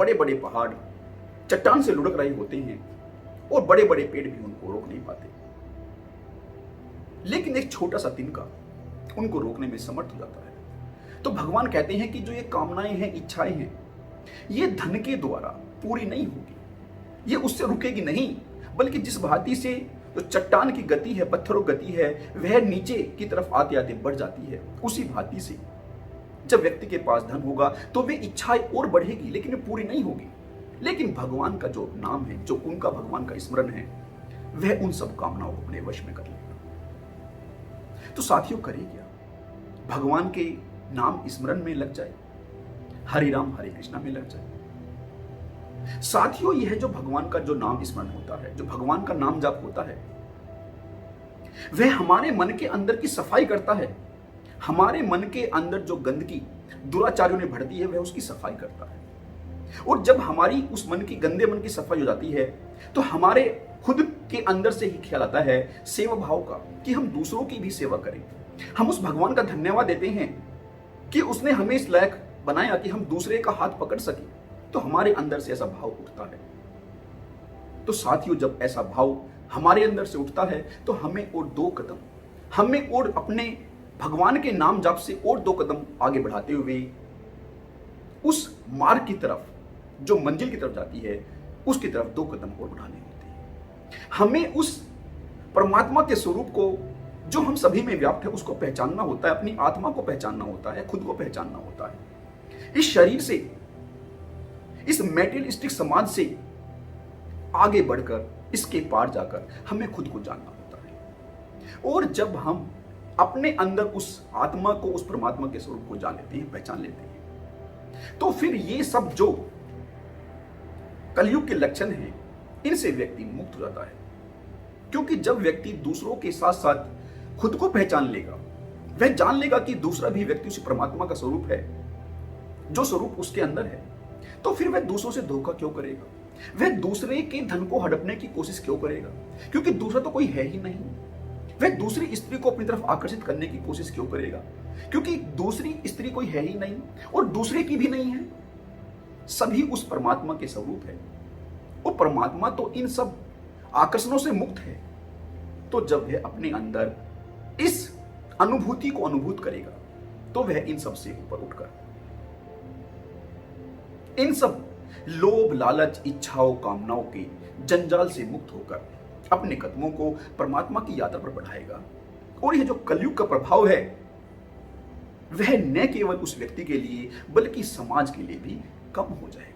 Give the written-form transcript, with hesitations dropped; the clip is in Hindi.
बड़े बड़े पहाड़ चट्टान से लुढ़क रहे होते हैं और बड़े बड़े पेड़ भी उनको रोक नहीं पाते, लेकिन एक छोटा सा तिनका उनको रोकने में समर्थ हो जाता है। तो भगवान कहते हैं कि जो ये कामनाएं हैं, इच्छाएं हैं, ये धन के द्वारा पूरी नहीं होगी, ये उससे रुकेगी नहीं, बल्कि जिस भांति से जो चट्टान की गति है, पत्थरों गति है, वह नीचे की तरफ आते आते बढ़ जाती है, उसी भांति से जब व्यक्ति के पास धन होगा तो वे इच्छाएं और बढ़ेगी, लेकिन वे पूरी नहीं होगी। लेकिन भगवान का जो नाम है, जो उनका भगवान का स्मरण है, वह उन सब कामनाओं को अपने वश में कर लेगा। तो साथियों, करिए क्या? भगवान के नाम स्मरण में लग जाए, हरि राम हरे कृष्णा में लग जाए। साथियों, यह जो भगवान का जो नाम स्मरण होता है, जो भगवान का नाम जाप होता है, वह हमारे मन के अंदर की सफाई करता है। हमारे मन के अंदर जो गंदगी दुराचारियों ने भर दी है, वह उसकी सफाई करता है। और जब हमारी उस मन की, गंदे मन की सफाई हो जाती है, तो हमारे खुद के अंदर से ही ख्याल आता है सेवा भाव का, कि हम दूसरों की भी सेवा करें। हम उस भगवान का धन्यवाद देते हैं कि उसने हमें इस लायक बनाया कि हम दूसरे का हाथ पकड़ सके। तो हमारे अंदर से ऐसा भाव उठता है। तो साथियों, जब ऐसा भाव हमारे अंदर से उठता है, तो हमें और दो कदम, हमें और अपने भगवान के नाम जाप से और दो कदम आगे बढ़ाते हुए उस मार्ग की तरफ, जो मंजिल की तरफ जाती है, उसकी तरफ दो कदम और बढ़ाने होते हैं। हमें उस परमात्मा के स्वरूप को, जो हम सभी में व्याप्त है, उसको पहचानना होता है, अपनी आत्मा को पहचानना होता है, खुद को पहचानना होता है। इस शरीर से, इस मेटेरियलिस्टिक समाज से आगे बढ़कर, इसके पार जाकर हमें खुद को जानना होता है। और जब हम अपने अंदर उस आत्मा को, उस परमात्मा के स्वरूप को जान लेते हैं, पहचान लेते हैं, तो फिर ये सब जो कलयुग के लक्षण हैं, इनसे व्यक्ति मुक्त हो जाता है। क्योंकि जब व्यक्ति दूसरों के साथ साथ खुद को पहचान लेगा, वह जान लेगा कि दूसरा भी व्यक्ति उसी परमात्मा का स्वरूप है, जो स्वरूप उसके अंदर है, तो फिर वह दूसरों से धोखा क्यों करेगा? वह दूसरे के धन को हड़पने की कोशिश क्यों करेगा? क्योंकि दूसरा तो कोई है ही नहीं। वह दूसरी स्त्री को अपनी तरफ आकर्षित करने की कोशिश क्यों करेगा? क्योंकि दूसरी स्त्री कोई है ही नहीं और दूसरे की भी नहीं है। सभी उस परमात्मा के स्वरूप है। वो परमात्मा तो इन सब आकर्षणों से मुक्त है। तो जब वह अपने अंदर इस अनुभूति को अनुभूत करेगा, तो वह इन सब से ऊपर उठकर, इन सब लोभ, लालच, इच्छाओं, कामनाओं के जंजाल से मुक्त होकर अपने कदमों को परमात्मा की यात्रा पर बढ़ाएगा। और यह जो कलयुग का प्रभाव है, वह न केवल उस व्यक्ति के लिए बल्कि समाज के लिए भी कम हो जाए।